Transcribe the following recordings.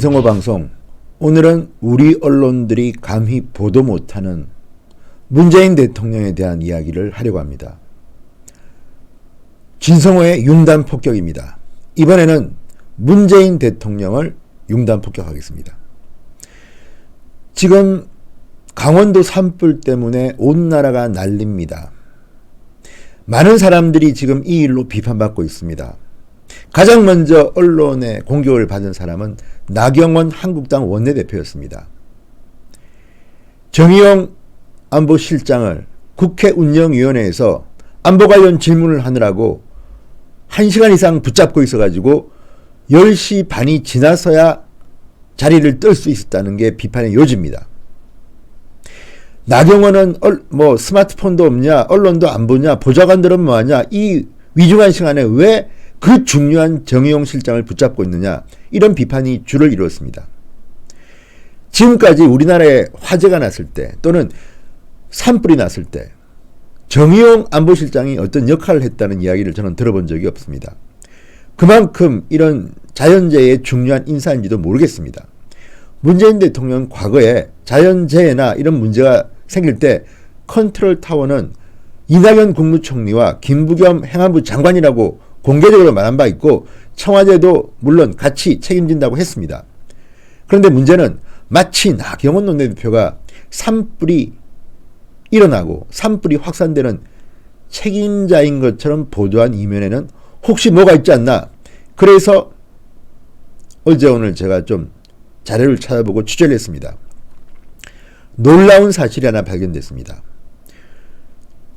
진성호 방송. 오늘은 우리 언론들이 감히 보도 못하는 문재인 대통령에 대한 이야기를 하려고 합니다. 진성호의 융단 폭격입니다. 이번에는 문재인 대통령을 융단 폭격하겠습니다. 지금 강원도 산불 때문에 온 나라가 난립니다. 많은 사람들이 지금 이 일로 비판받고 있습니다. 가장 먼저 언론의 공격을 받은 사람은 나경원 한국당 원내대표였습니다. 정의용 안보실장을 국회 운영위원회에서 안보 관련 질문을 하느라고 1시간 이상 붙잡고 있어가지고 10시 반이 지나서야 자리를 뜰 수 있었다는 게 비판의 요지입니다. 나경원은 스마트폰도 없냐, 언론도 안 보냐, 보좌관들은 뭐하냐, 이 위중한 시간에 왜 그 중요한 정의용 실장을 붙잡고 있느냐, 이런 비판이 줄을 이루었습니다. 지금까지 우리나라에 화재가 났을 때 또는 산불이 났을 때 정의용 안보실장이 어떤 역할을 했다는 이야기를 저는 들어본 적이 없습니다. 그만큼 이런 자연재해의 중요한 인사인지도 모르겠습니다. 문재인 대통령 과거에 자연재해나 이런 문제가 생길 때 컨트롤 타워는 이낙연 국무총리와 김부겸 행안부 장관이라고 공개적으로 말한 바 있고 청와대도 물론 같이 책임진다고 했습니다. 그런데 문제는 마치 나경원 원내대표가 산불이 일어나고 산불이 확산되는 책임자인 것처럼 보도한 이면에는 혹시 뭐가 있지 않나. 그래서 어제 오늘 제가 좀 자료를 찾아보고 취재를 했습니다. 놀라운 사실이 하나 발견됐습니다.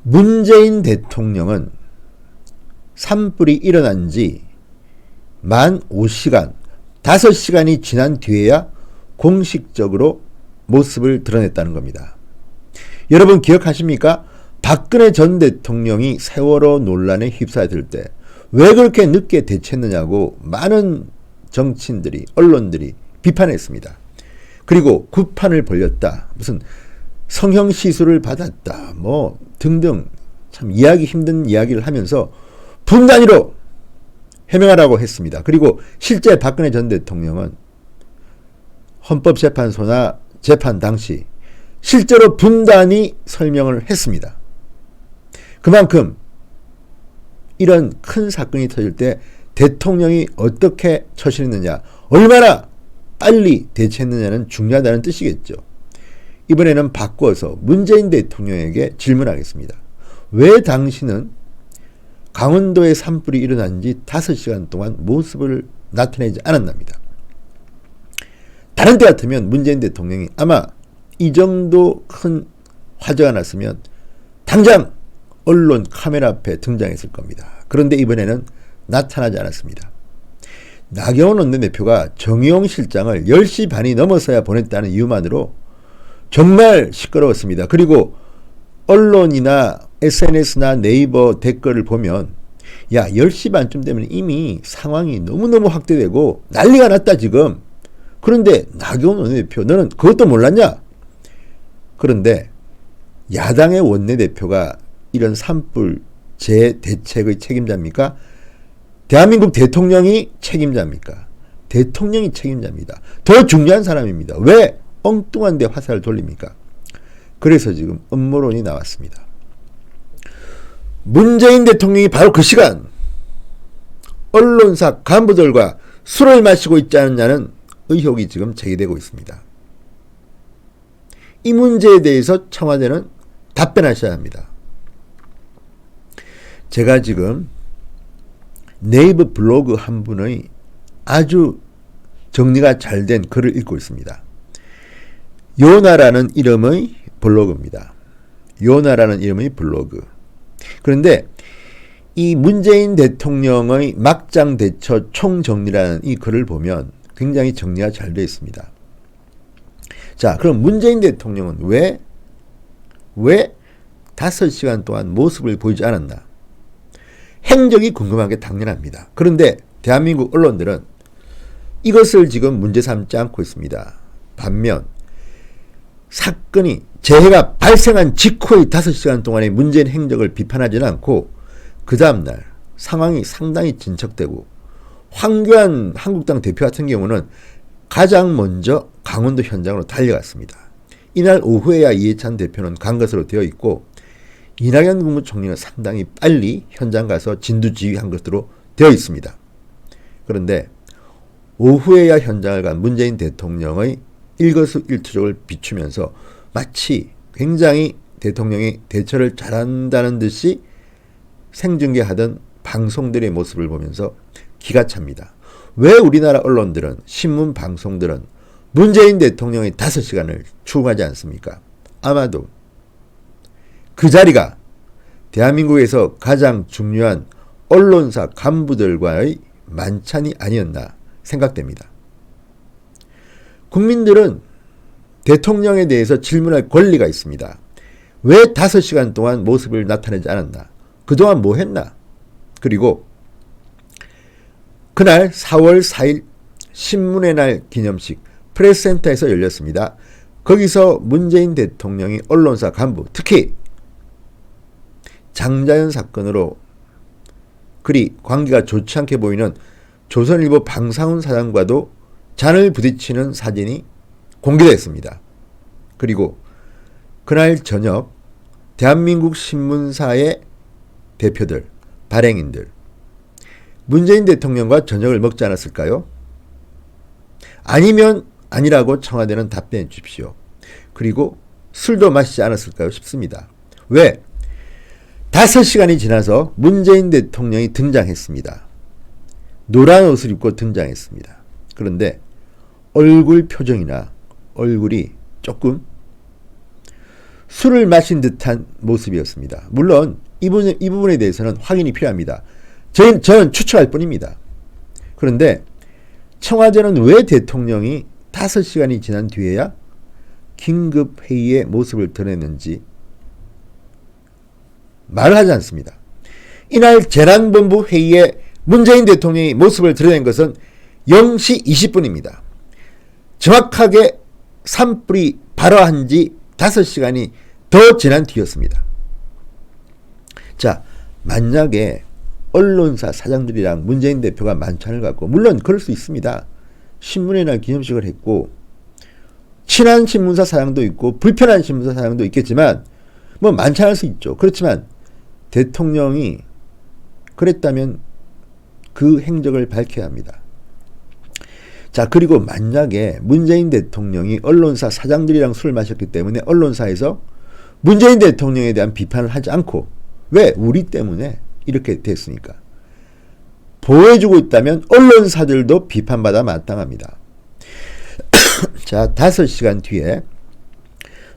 문재인 대통령은 산불이 일어난 지 만 5시간, 5시간이 지난 뒤에야 공식적으로 모습을 드러냈다는 겁니다. 여러분 기억하십니까? 박근혜 전 대통령이 세월호 논란에 휩싸였을 때 왜 그렇게 늦게 대처했느냐고 많은 정치인들이, 언론들이 비판했습니다. 그리고 구판을 벌렸다, 무슨 성형시술을 받았다, 등등 참 이해하기 힘든 이야기를 하면서 분단위로 해명하라고 했습니다. 그리고 실제 박근혜 전 대통령은 헌법재판소나 재판 당시 실제로 분단위 설명을 했습니다. 그만큼 이런 큰 사건이 터질 때 대통령이 어떻게 처신했느냐, 얼마나 빨리 대처했느냐는 중요하다는 뜻이겠죠. 이번에는 바꿔서 문재인 대통령에게 질문하겠습니다. 왜 당신은 강원도에 산불이 일어난 지 5시간 동안 모습을 나타내지 않았답니다. 다른 때 같으면 문재인 대통령이 아마 이 정도 큰 화재가 났으면 당장 언론 카메라 앞에 등장했을 겁니다. 그런데 이번에는 나타나지 않았습니다. 나경원 원내대표가 정의용 실장을 10시 반이 넘어서야 보냈다는 이유만으로 정말 시끄러웠습니다. 그리고 언론이나 SNS나 네이버 댓글을 보면 10시 반쯤 되면 이미 상황이 너무너무 확대되고 난리가 났다 지금. 그런데 나경원 원내대표 너는 그것도 몰랐냐? 그런데 야당의 원내대표가 이런 산불 재대책의 책임자입니까? 대한민국 대통령이 책임자입니까? 대통령이 책임자입니다. 더 중요한 사람입니다. 왜 엉뚱한 데 화살을 돌립니까? 그래서 지금 음모론이 나왔습니다. 문재인 대통령이 바로 그 시간 언론사 간부들과 술을 마시고 있지 않느냐는 의혹이 지금 제기되고 있습니다. 이 문제에 대해서 청와대는 답변하셔야 합니다. 제가 지금 네이버 블로그 한 분의 아주 정리가 잘 된 글을 읽고 있습니다. 요나라는 이름의 블로그입니다. 요나라는 이름의 블로그. 그런데 이 문재인 대통령의 막장 대처 총정리라는 이 글을 보면 굉장히 정리가 잘 되어 있습니다. 자, 그럼 문재인 대통령은 왜 5시간 동안 모습을 보이지 않았나? 행적이 궁금한 게 당연합니다. 그런데 대한민국 언론들은 이것을 지금 문제 삼지 않고 있습니다. 반면 사건이 재해가 발생한 직후의 5시간 동안의 문재인 행적을 비판하지는 않고 그 다음날 상황이 상당히 진척되고 황교안 한국당 대표 같은 경우는 가장 먼저 강원도 현장으로 달려갔습니다. 이날 오후에야 이해찬 대표는 간 것으로 되어 있고 이낙연 국무총리는 상당히 빨리 현장 가서 진두지휘한 것으로 되어 있습니다. 그런데 오후에야 현장을 간 문재인 대통령의 일거수일투족을 비추면서 마치 굉장히 대통령이 대처를 잘한다는 듯이 생중계하던 방송들의 모습을 보면서 기가 찹니다. 왜 우리나라 언론들은, 신문 방송들은 문재인 대통령의 5시간을 추구하지 않습니까? 아마도 그 자리가 대한민국에서 가장 중요한 언론사 간부들과의 만찬이 아니었나 생각됩니다. 국민들은 대통령에 대해서 질문할 권리가 있습니다. 왜 5시간 동안 모습을 나타내지 않았나? 그동안 뭐 했나? 그리고 그날 4월 4일 신문의 날 기념식 프레스센터에서 열렸습니다. 거기서 문재인 대통령이 언론사 간부, 특히 장자연 사건으로 그리 관계가 좋지 않게 보이는 조선일보 방상훈 사장과도 잔을 부딪히는 사진이 공개됐습니다. 그리고 그날 저녁 대한민국 신문사의 대표들, 발행인들, 문재인 대통령과 저녁을 먹지 않았을까요? 아니면 아니라고 청와대는 답변해 주십시오. 그리고 술도 마시지 않았을까요? 싶습니다. 왜? 5시간이 지나서 문재인 대통령이 등장했습니다. 노란 옷을 입고 등장했습니다. 그런데 얼굴 표정이나 얼굴이 조금 술을 마신 듯한 모습이었습니다. 물론 이 부분에 대해서는 확인이 필요합니다. 저는 추측할 뿐입니다. 그런데 청와대는 왜 대통령이 5시간이 지난 뒤에야 긴급회의의 모습을 드러냈는지 말을 하지 않습니다. 이날 재난본부 회의에 문재인 대통령이 모습을 드러낸 것은 0시 20분입니다. 정확하게 산불이 발화한 지 5시간이 더 지난 뒤였습니다. 자, 만약에 언론사 사장들이랑 문재인 대표가 만찬을 갖고, 물론 그럴 수 있습니다. 신문의 날 기념식을 했고 친한 신문사 사장도 있고 불편한 신문사 사장도 있겠지만 뭐 만찬할 수 있죠. 그렇지만 대통령이 그랬다면 그 행적을 밝혀야 합니다. 자, 그리고 만약에 문재인 대통령이 언론사 사장들이랑 술을 마셨기 때문에 언론사에서 문재인 대통령에 대한 비판을 하지 않고, 왜? 우리 때문에 이렇게 됐으니까 보호해주고 있다면 언론사들도 비판받아 마땅합니다. 자, 5시간 뒤에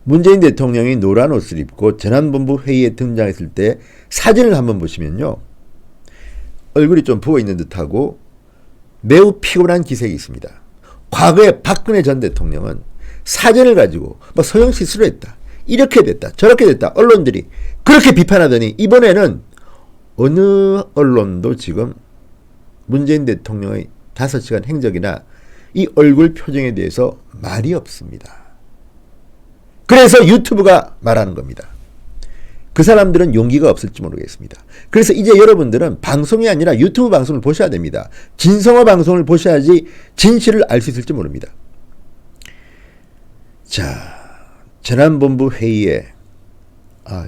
문재인 대통령이 노란 옷을 입고 재난본부 회의에 등장했을 때 사진을 한번 보시면요, 얼굴이 좀 부어있는 듯하고 매우 피곤한 기색이 있습니다. 과거에 박근혜 전 대통령은 사진을 가지고 뭐 서영시술을 했다, 이렇게 됐다, 저렇게 됐다, 언론들이 그렇게 비판하더니 이번에는 어느 언론도 지금 문재인 대통령의 5시간 행적이나 이 얼굴 표정에 대해서 말이 없습니다. 그래서 유튜브가 말하는 겁니다. 그 사람들은 용기가 없을지 모르겠습니다. 그래서 이제 여러분들은 방송이 아니라 유튜브 방송을 보셔야 됩니다. 진성어 방송을 보셔야지 진실을 알 수 있을지 모릅니다. 자, 재난본부 회의에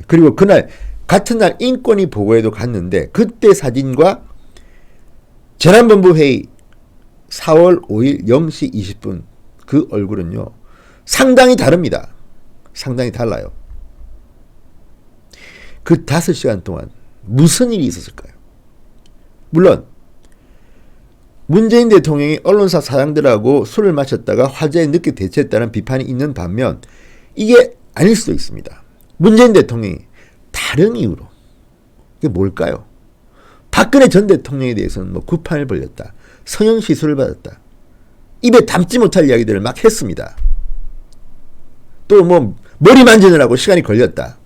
그리고 그날 같은 날 인권위 보고에도 갔는데 그때 사진과 재난본부 회의 4월 5일 0시 20분 그 얼굴은요 상당히 다릅니다. 상당히 달라요. 그 5시간 동안 무슨 일이 있었을까요? 물론 문재인 대통령이 언론사 사장들하고 술을 마셨다가 화재에 늦게 대처했다는 비판이 있는 반면 이게 아닐 수도 있습니다. 문재인 대통령이 다른 이유로, 이게 뭘까요? 박근혜 전 대통령에 대해서는 뭐 구판을 벌렸다, 성형시술을 받았다, 입에 담지 못할 이야기들을 막 했습니다. 또 뭐 머리 만지느라고 시간이 걸렸다.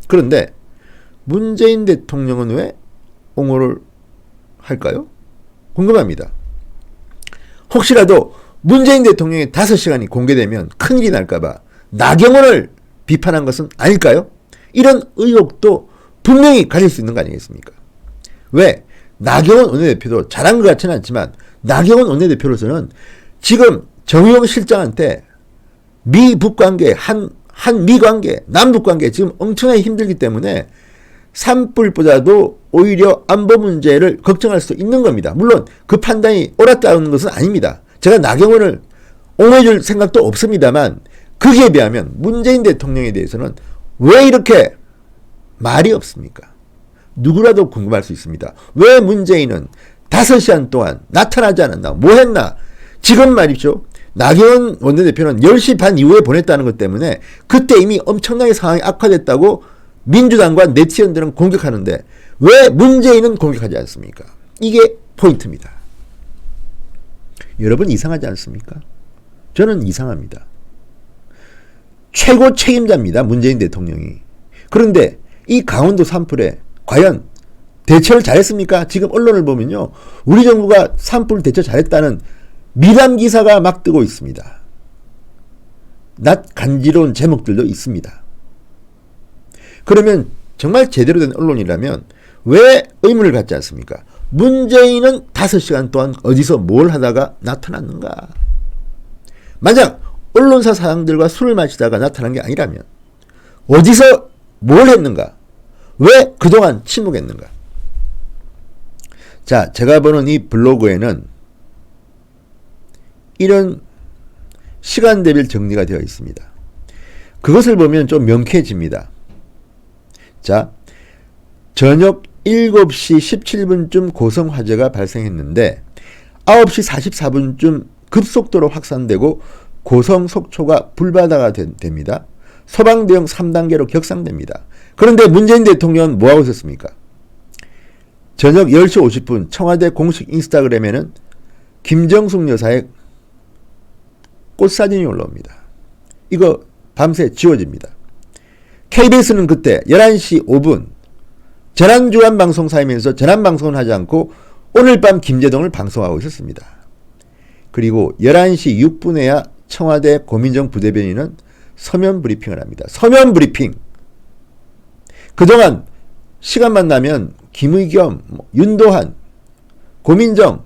그런데 문재인 대통령은 왜 옹호를 할까요? 궁금합니다. 혹시라도 문재인 대통령의 5시간이 공개되면 큰일이 날까봐 나경원을 비판한 것은 아닐까요? 이런 의혹도 분명히 가질 수 있는 거 아니겠습니까? 왜? 나경원 원내대표도 잘한 것 같지는 않지만 나경원 원내대표로서는 지금 정의용 실장한테 미북 관계, 한미 관계, 남북 관계 지금 엄청나게 힘들기 때문에 산불보다도 오히려 안보 문제를 걱정할 수 있는 겁니다. 물론 그 판단이 옳았다는 것은 아닙니다. 제가 나경원을 옹호해줄 생각도 없습니다만 거기에 비하면 문재인 대통령에 대해서는 왜 이렇게 말이 없습니까? 누구라도 궁금할 수 있습니다. 왜 문재인은 5시간 동안 나타나지 않았나? 뭐 했나? 지금 말이죠. 나경원 원내대표는 10시 반 이후에 보냈다는 것 때문에 그때 이미 엄청나게 상황이 악화됐다고 민주당과 네티즌들은 공격하는데 왜 문재인은 공격하지 않습니까? 이게 포인트입니다. 여러분 이상하지 않습니까? 저는 이상합니다. 최고 책임자입니다. 문재인 대통령이. 그런데 이 강원도 산불에 과연 대처를 잘했습니까? 지금 언론을 보면요. 우리 정부가 산불 대처 잘했다는 미담 기사가 막 뜨고 있습니다. 낯 간지러운 제목들도 있습니다. 그러면 정말 제대로 된 언론이라면 왜 의문을 갖지 않습니까? 문재인은 5시간 동안 어디서 뭘 하다가 나타났는가? 만약 언론사 사장들과 술을 마시다가 나타난 게 아니라면 어디서 뭘 했는가? 왜 그동안 침묵했는가? 자, 제가 보는 이 블로그에는 이런 시간대별 정리가 되어 있습니다. 그것을 보면 좀 명쾌해집니다. 자, 저녁 7시 17분쯤 고성 화재가 발생했는데 9시 44분쯤 급속도로 확산되고 고성 속초가 불바다가 됩니다. 소방대응 3단계로 격상됩니다. 그런데 문재인 대통령은 뭐하고 있었습니까? 저녁 10시 50분 청와대 공식 인스타그램에는 김정숙 여사의 꽃사진이 올라옵니다. 이거 밤새 지워집니다. KBS는 그때 11시 5분 재난주간 방송사이면서 재난방송을 하지 않고 오늘 밤 김제동을 방송하고 있었습니다. 그리고 11시 6분에야 청와대 고민정 부대변인은 서면 브리핑을 합니다. 서면 브리핑. 그동안 시간만 나면 김의겸, 윤도한, 고민정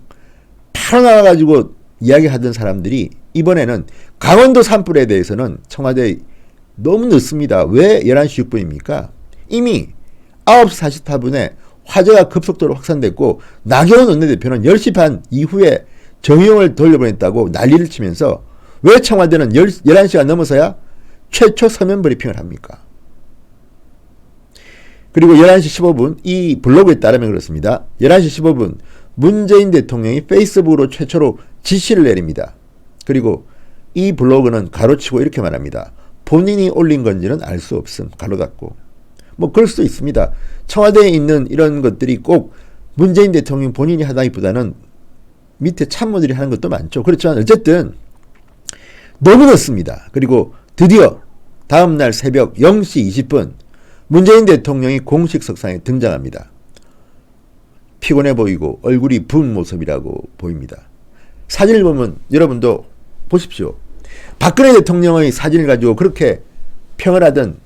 바로 나와가지고 이야기하던 사람들이 이번에는 강원도 산불에 대해서는 청와대에 너무 늦습니다. 왜 11시 6분입니까? 이미 9시 44분에 화재가 급속도로 확산됐고 나경원 원내대표는 10시 반 이후에 정의용을 돌려보냈다고 난리를 치면서 왜 청와대는 11시가 넘어서야 최초 서면 브리핑을 합니까? 그리고 11시 15분 이 블로그에 따르면 그렇습니다. 11시 15분 문재인 대통령이 페이스북으로 최초로 지시를 내립니다. 그리고 이 블로그는 가로치고 이렇게 말합니다. 본인이 올린 건지는 알 수 없음. 가로 닫고. 뭐 그럴 수도 있습니다. 청와대에 있는 이런 것들이 꼭 문재인 대통령 본인이 하다기보다는 밑에 참모들이 하는 것도 많죠. 그렇지만 어쨌든 너무 늦습니다. 그리고 드디어 다음날 새벽 0시 20분 문재인 대통령이 공식 석상에 등장합니다. 피곤해 보이고 얼굴이 부은 모습이라고 보입니다. 사진을 보면 여러분도 보십시오. 박근혜 대통령의 사진을 가지고 그렇게 평을 하던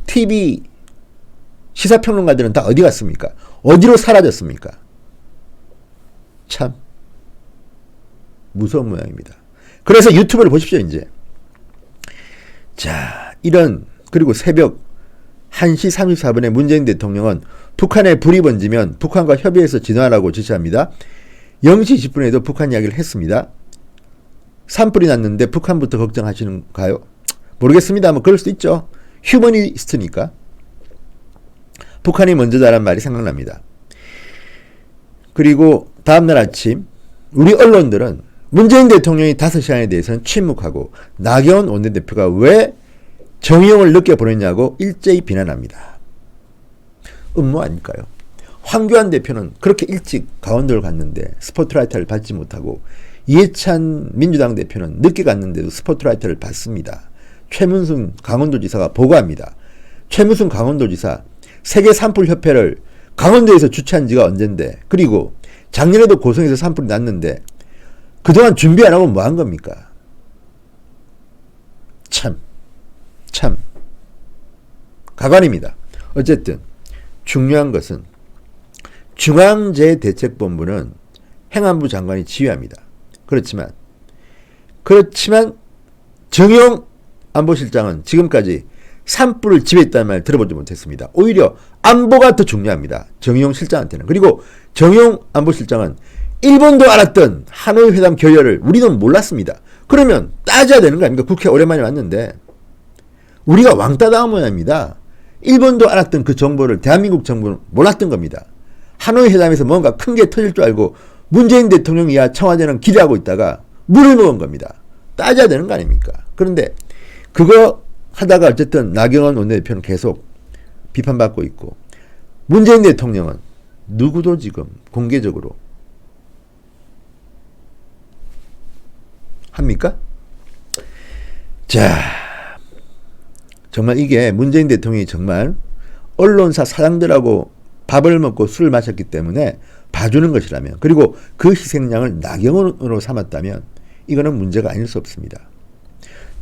TV 시사평론가들은 다 어디 갔습니까? 어디로 사라졌습니까? 참 무서운 모양입니다. 그래서 유튜브를 보십시오. 이제 자 이런 그리고 새벽 1시 34분에 문재인 대통령은 북한에 불이 번지면 북한과 협의해서 진화하라고 지시합니다. 0시 20분에도 북한 이야기를 했습니다. 산불이 났는데 북한부터 걱정하시는가요? 모르겠습니다만 그럴 수도 있죠. 휴머니스트니까. 북한이 먼저다란 말이 생각납니다. 그리고 다음날 아침 우리 언론들은 문재인 대통령이 5시간에 대해서는 침묵하고 나경원 원내대표가 왜 정의용을 늦게 보냈냐고 일제히 비난합니다. 음모 아닐까요? 황교안 대표는 그렇게 일찍 강원도를 갔는데 스포트라이트를 받지 못하고 이해찬 민주당 대표는 늦게 갔는데도 스포트라이트를 받습니다. 최문순 강원도지사가 보고합니다. 최문순 강원도지사 세계 산불협회를 강원도에서 주최한 지가 언젠데 그리고 작년에도 고성에서 산불이 났는데 그동안 준비 안 하고 뭐 한 겁니까? 참 가관입니다. 어쨌든 중요한 것은 중앙재해대책본부는 행안부 장관이 지휘합니다. 그렇지만 그렇지만 정용 안보실장은 지금까지 산불을 지휘했다는 말 들어보지 못했습니다. 오히려 안보가 더 중요합니다. 정용 실장한테는. 그리고 정용 안보실장은 일본도 알았던 하노이 회담 결렬을 우리는 몰랐습니다. 그러면 따져야 되는 거 아닙니까? 국회 오랜만에 왔는데 우리가 왕따 당한 모양입니다. 일본도 알았던 그 정보를 대한민국 정부는 몰랐던 겁니다. 하노이 회담에서 뭔가 큰 게 터질 줄 알고 문재인 대통령이야 청와대는 기대하고 있다가 물을 먹은 겁니다. 따져야 되는 거 아닙니까? 그런데 그거 하다가 어쨌든 나경원 원내대표는 계속 비판받고 있고 문재인 대통령은 누구도 지금 공개적으로 합니까? 자, 정말 이게 문재인 대통령이 정말 언론사 사장들하고 밥을 먹고 술을 마셨기 때문에 봐주는 것이라면, 그리고 그 희생양을 나경원으로 삼았다면 이거는 문제가 아닐 수 없습니다.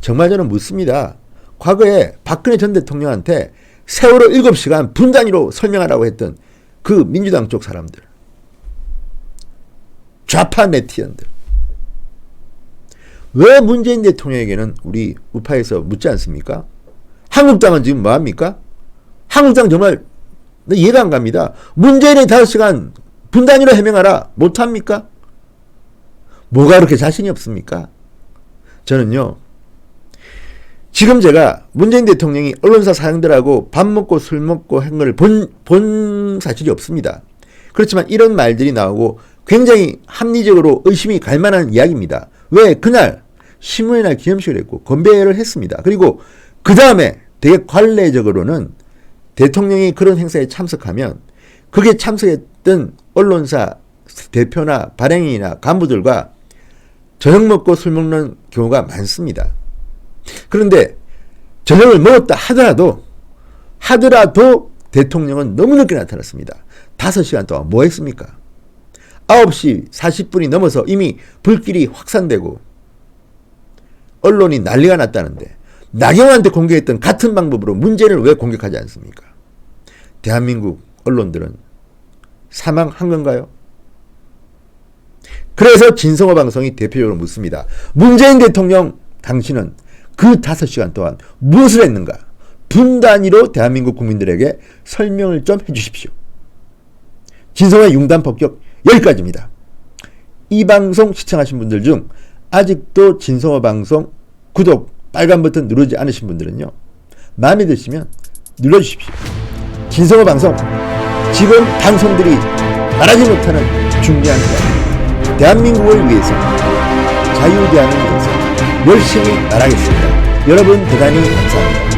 정말 저는 묻습니다. 과거에 박근혜 전 대통령한테 세월호 7시간 분단위로 설명하라고 했던 그 민주당 쪽 사람들, 좌파 네티즌들, 왜 문재인 대통령에게는 우리 우파에서 묻지 않습니까? 한국당은 지금 뭐합니까? 한국당 정말 이해가 안 갑니다. 문재인의 5시간 분단위로 해명하라 못합니까? 뭐가 그렇게 자신이 없습니까? 저는요, 지금 제가 문재인 대통령이 언론사 사장들하고 밥 먹고 술 먹고 한 걸 본 사실이 없습니다. 그렇지만 이런 말들이 나오고 굉장히 합리적으로 의심이 갈 만한 이야기입니다. 왜? 그날 신문의 날 기념식을 했고 건배를 했습니다. 그리고 그 다음에 되게 관례적으로는 대통령이 그런 행사에 참석하면 그게 참석했던 언론사 대표나 발행인이나 간부들과 저녁 먹고 술 먹는 경우가 많습니다. 그런데 저녁을 먹었다 하더라도 대통령은 너무 늦게 나타났습니다. 5시간 동안 뭐 했습니까? 9시 40분이 넘어서 이미 불길이 확산되고 언론이 난리가 났다는데 나경원한테 공격했던 같은 방법으로 문재인을 왜 공격하지 않습니까? 대한민국 언론들은 사망한 건가요? 그래서 진성호 방송이 대표적으로 묻습니다. 문재인 대통령, 당신은 그 5시간 동안 무엇을 했는가? 분단위로 대한민국 국민들에게 설명을 좀 해주십시오. 진성호의 융단 폭격 여기까지입니다. 이 방송 시청하신 분들 중 아직도 진성호 방송 구독 빨간 버튼 누르지 않으신 분들은요, 마음에 드시면 눌러주십시오. 진성호 방송, 지금 방송들이 말하지 못하는 중요한 이야기, 대한민국을 위해서, 자유대한을 위해서 열심히 말하겠습니다. 여러분 대단히 감사합니다.